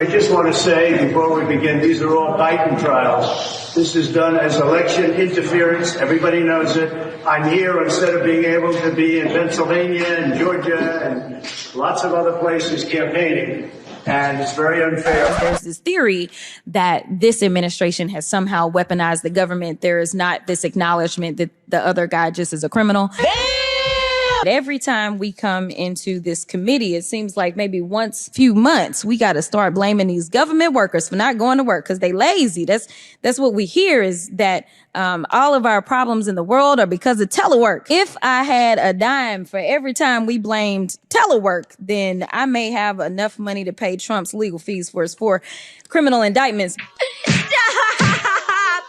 I just want to say before we begin, these are all Biden trials. This is done as election interference. Everybody knows it. I'm here instead of being able to be in Pennsylvania and Georgia and lots of other places campaigning. And it's very unfair. There's this theory that this administration has somehow weaponized the government. There is not this acknowledgement that the other guy just is a criminal. Every time we come into this committee, it seems like maybe once few months, we got to start blaming these government workers for not going to work because they lazy. That's what we hear is that all of our problems in the world are because of telework. If I had a dime for every time we blamed telework, then I may have enough money to pay Trump's legal fees for his 4 criminal indictments.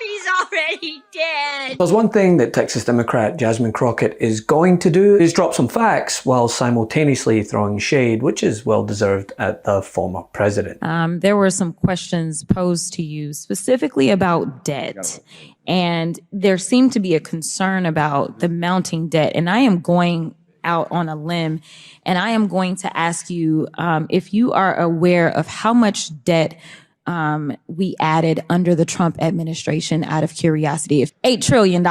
He's already dead. There's one thing that Texas Democrat Jasmine Crockett is going to do is drop some facts while simultaneously throwing shade, which is well deserved, at the former president. There were some questions posed to you specifically about debt. And there seemed to be a concern about the mounting debt. And I am going out on a limb and I am going to ask you if you are aware of how much debt we added under the Trump administration out of curiosity. $8 trillion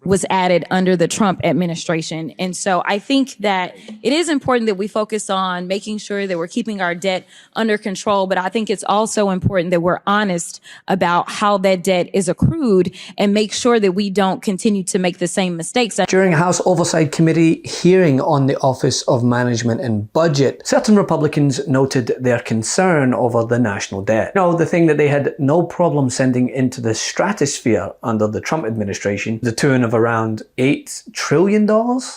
was added under the Trump administration. And so I think that it is important that we focus on making sure that we're keeping our debt under control. But I think it's also important that we're honest about how that debt is accrued and make sure that we don't continue to make the same mistakes. During a House Oversight Committee hearing on the Office of Management and Budget, certain Republicans noted their concern over the national debt. You know, the thing that they had no problem sending into the stratosphere under the Trump administration, the tune of around $8 trillion.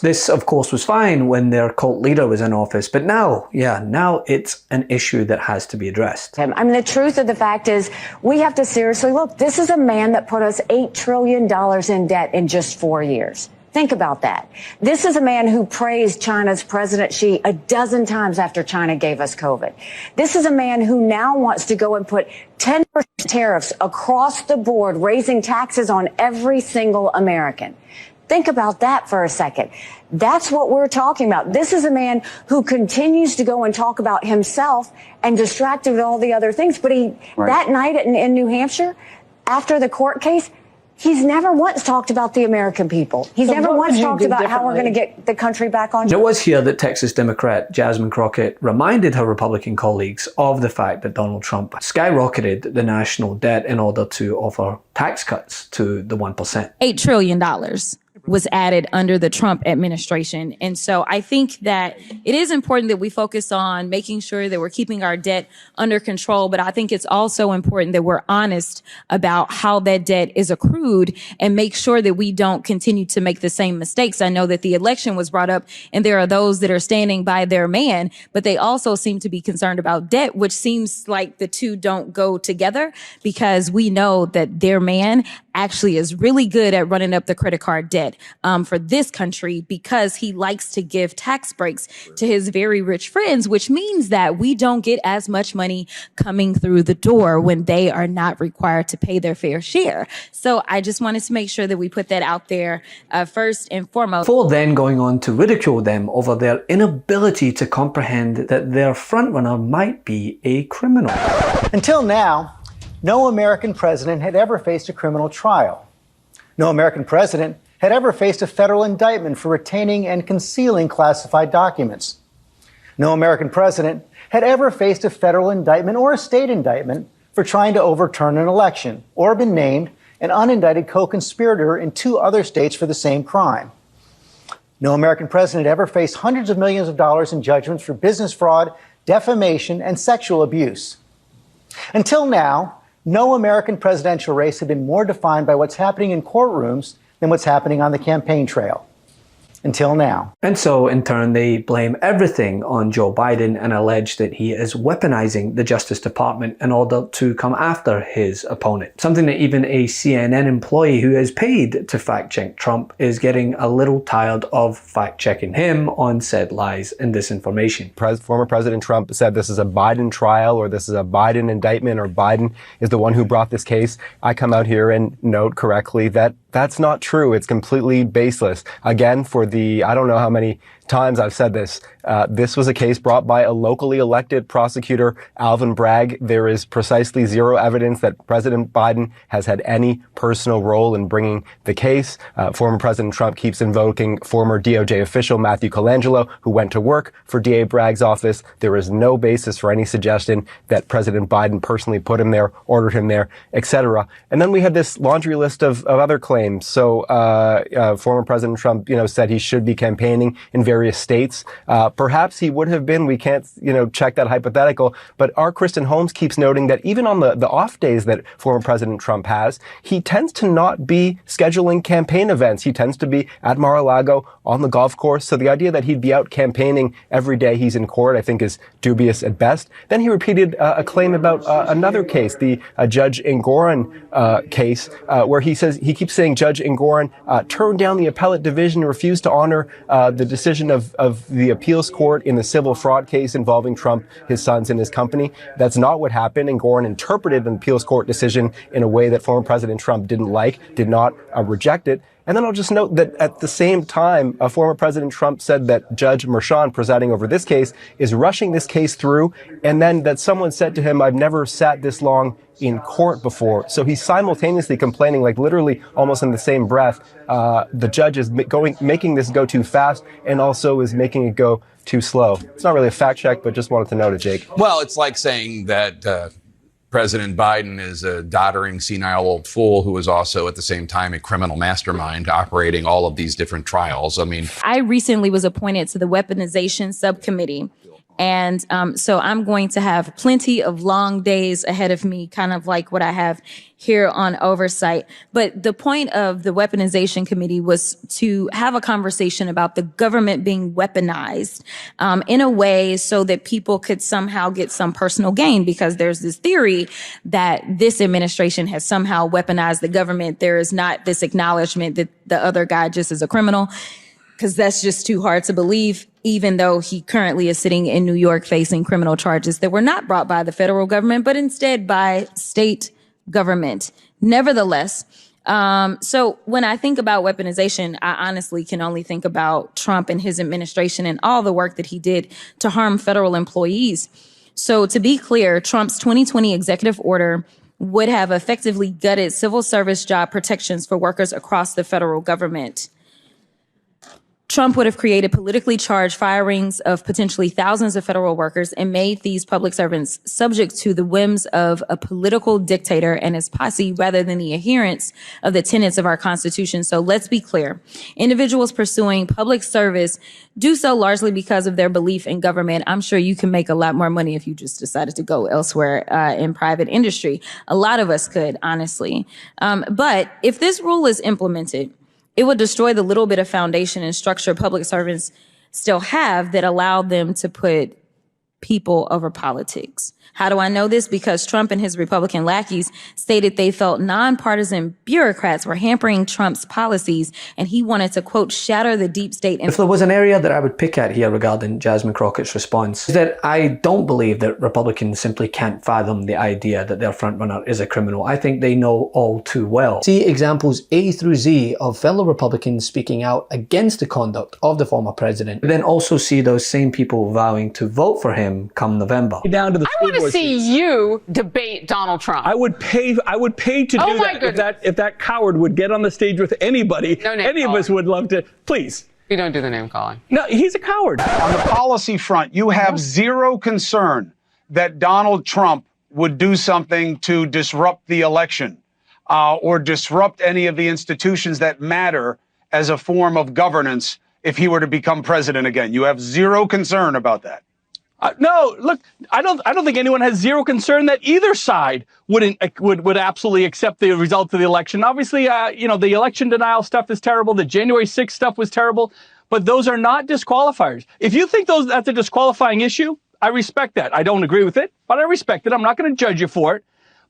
This, of course, was fine when their cult leader was in office, but now it's an issue that has to be addressed. I mean, the truth of the fact is we have to seriously look. This is a man that put us $8 trillion in debt in just 4 years. Think about that. This is a man who praised China's President Xi a dozen times after China gave us COVID. This is a man who now wants to go and put 10% tariffs across the board, raising taxes on every single American. Think about that for a second. That's what we're talking about. This is a man who continues to go and talk about himself and distracted with all the other things. But that night in New Hampshire, after the court case, he's never once talked about the American people. He's never once talked about how we're going to get the country back on track. It was here that Texas Democrat Jasmine Crockett reminded her Republican colleagues of the fact that Donald Trump skyrocketed the national debt in order to offer tax cuts to the 1%. $8 trillion was added under the Trump administration. And so I think that it is important that we focus on making sure that we're keeping our debt under control. But I think it's also important that we're honest about how that debt is accrued and make sure that we don't continue to make the same mistakes. I know that the election was brought up and there are those that are standing by their man, but they also seem to be concerned about debt, which seems like the two don't go together because we know that their man actually is really good at running up the credit card debt for this country because he likes to give tax breaks to his very rich friends, which means that we don't get as much money coming through the door when they are not required to pay their fair share. So I just wanted to make sure that we put that out there first and foremost. Before then going on to ridicule them over their inability to comprehend that their frontrunner might be a criminal. Until now, no American president had ever faced a criminal trial. No American president had ever faced a federal indictment for retaining and concealing classified documents. No American president had ever faced a federal indictment or a state indictment for trying to overturn an election or been named an unindicted co-conspirator in 2 other states for the same crime. No American president had ever faced hundreds of millions of dollars in judgments for business fraud, defamation, and sexual abuse. Until now, no American presidential race had been more defined by what's happening in courtrooms than what's happening on the campaign trail. Until now. And so, in turn, they blame everything on Joe Biden and allege that he is weaponizing the Justice Department in order to come after his opponent. Something that even a CNN employee who is paid to fact-check Trump is getting a little tired of fact-checking him on said lies and disinformation. Former President Trump said this is a Biden trial or this is a Biden indictment or Biden is the one who brought this case. I come out here and note correctly that that's not true. It's completely baseless. Again, for the, I don't know how many times I've said this. This was a case brought by a locally elected prosecutor, Alvin Bragg. There is precisely zero evidence that President Biden has had any personal role in bringing the case. Former President Trump keeps invoking former DOJ official Matthew Colangelo, who went to work for DA Bragg's office. There is no basis for any suggestion that President Biden personally put him there, ordered him there, etc. And then we had this laundry list of other claims. So former President Trump, said he should be campaigning in various states. Perhaps he would have been. We can't, check that hypothetical. But our Kristen Holmes keeps noting that even on the off days that former President Trump has, he tends to not be scheduling campaign events. He tends to be at Mar-a-Lago on the golf course. So the idea that he'd be out campaigning every day he's in court, I think, is dubious at best. Then he repeated a claim about another case, the Judge Engoron case, where he keeps saying Judge Engoron turned down the appellate division and refused to honor the decision of the appeals court in the civil fraud case involving Trump, his sons, and his company. That's not what happened. Engoron interpreted an appeals court decision in a way that former President Trump didn't like, did not reject it. And then I'll just note that at the same time, former President Trump said that Judge Merchan, presiding over this case, is rushing this case through, and then that someone said to him, "I've never sat this long in court before." So he's simultaneously complaining, like literally almost in the same breath, the judge is making this go too fast and also is making it go too slow. It's not really a fact check, but just wanted to note it, Jake. Well, it's like saying that President Biden is a doddering, senile old fool who is also at the same time a criminal mastermind operating all of these different trials. I mean, I recently was appointed to the Weaponization subcommittee. And so I'm going to have plenty of long days ahead of me, kind of like what I have here on oversight. But the point of the Weaponization Committee was to have a conversation about the government being weaponized in a way so that people could somehow get some personal gain, because there's this theory that this administration has somehow weaponized the government. There is not this acknowledgement that the other guy just is a criminal, because that's just too hard to believe, even though he currently is sitting in New York facing criminal charges that were not brought by the federal government, but instead by state government. Nevertheless, so when I think about weaponization, I honestly can only think about Trump and his administration and all the work that he did to harm federal employees. So to be clear, Trump's 2020 executive order would have effectively gutted civil service job protections for workers across the federal government. Trump would have created politically charged firings of potentially thousands of federal workers and made these public servants subject to the whims of a political dictator and his posse rather than the adherence of the tenets of our Constitution. So let's be clear. Individuals pursuing public service do so largely because of their belief in government. I'm sure you can make a lot more money if you just decided to go elsewhere in private industry. A lot of us could, honestly. But if this rule is implemented, it would destroy the little bit of foundation and structure public servants still have that allowed them to put people over politics. How do I know this? Because Trump and his Republican lackeys stated they felt nonpartisan bureaucrats were hampering Trump's policies, and he wanted to, quote, shatter the deep state. If there was an area that I would pick at here regarding Jasmine Crockett's response, is that I don't believe that Republicans simply can't fathom the idea that their frontrunner is a criminal. I think they know all too well. See examples A through Z of fellow Republicans speaking out against the conduct of the former president, but then also see those same people vowing to vote for him come November. Down to the I want to see you debate Donald Trump. I would pay to do that. If that coward would get on the stage with anybody, any of us would love to. Please. You don't do the name calling. No, he's a coward. On the policy front, you have zero concern that Donald Trump would do something to disrupt the election or disrupt any of the institutions that matter as a form of governance if he were to become president again. You have zero concern about that. No, look, I don't think anyone has zero concern that either side would absolutely accept the results of the election. Obviously, the election denial stuff is terrible. The January 6th stuff was terrible, but those are not disqualifiers. If you think that's a disqualifying issue, I respect that. I don't agree with it, but I respect it. I'm not going to judge you for it.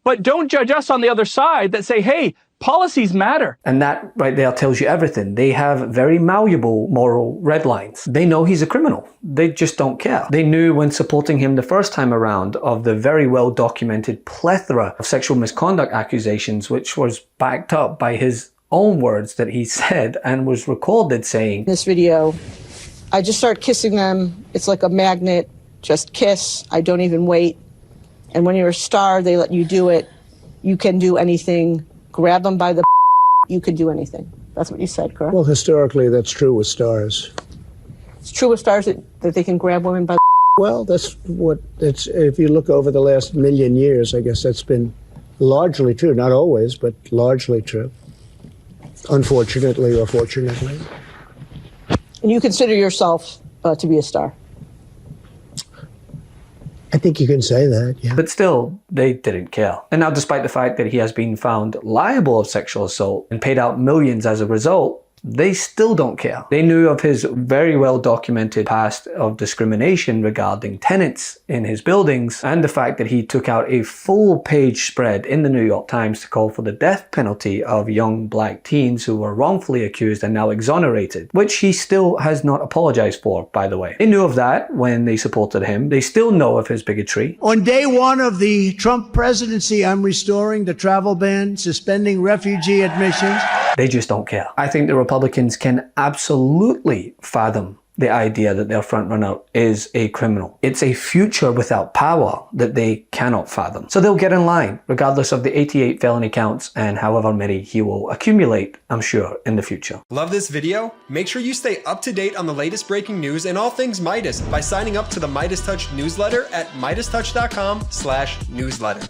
But don't judge us on the other side that say, hey, policies matter. And that right there tells you everything. They have very malleable moral red lines. They know he's a criminal. They just don't care. They knew when supporting him the first time around of the very well documented plethora of sexual misconduct accusations, which was backed up by his own words that he said and was recorded saying, This video I just start kissing them. It's like a magnet. Just kiss. I don't even wait. And when you're a star, they let you do it. You can do anything. Grab them by the you can do anything. That's what you said, correct? Well, historically, that's true with stars. It's true with stars that they can grab women by the Well, that's what it's. If you look over the last million years, I guess that's been largely true. Not always, but largely true. Unfortunately or fortunately. And you consider yourself to be a star? I think you can say that, yeah. But still, they didn't care. And now, despite the fact that he has been found liable of sexual assault and paid out millions as a result, they still don't care. They knew of his very well documented past of discrimination regarding tenants in his buildings and the fact that he took out a full page spread in the New York Times to call for the death penalty of young black teens who were wrongfully accused and now exonerated, which he still has not apologized for, by the way. They knew of that when they supported him. They still know of his bigotry. On day one of the Trump presidency, I'm restoring the travel ban, suspending refugee admissions. They just don't care. I think the Republicans can absolutely fathom the idea that their frontrunner is a criminal. It's a future without power that they cannot fathom. So they'll get in line, regardless of the 88 felony counts and however many he will accumulate, I'm sure, in the future. Love this video? Make sure you stay up to date on the latest breaking news and all things Meidas by signing up to the MeidasTouch newsletter at MeidasTouch.com/newsletter.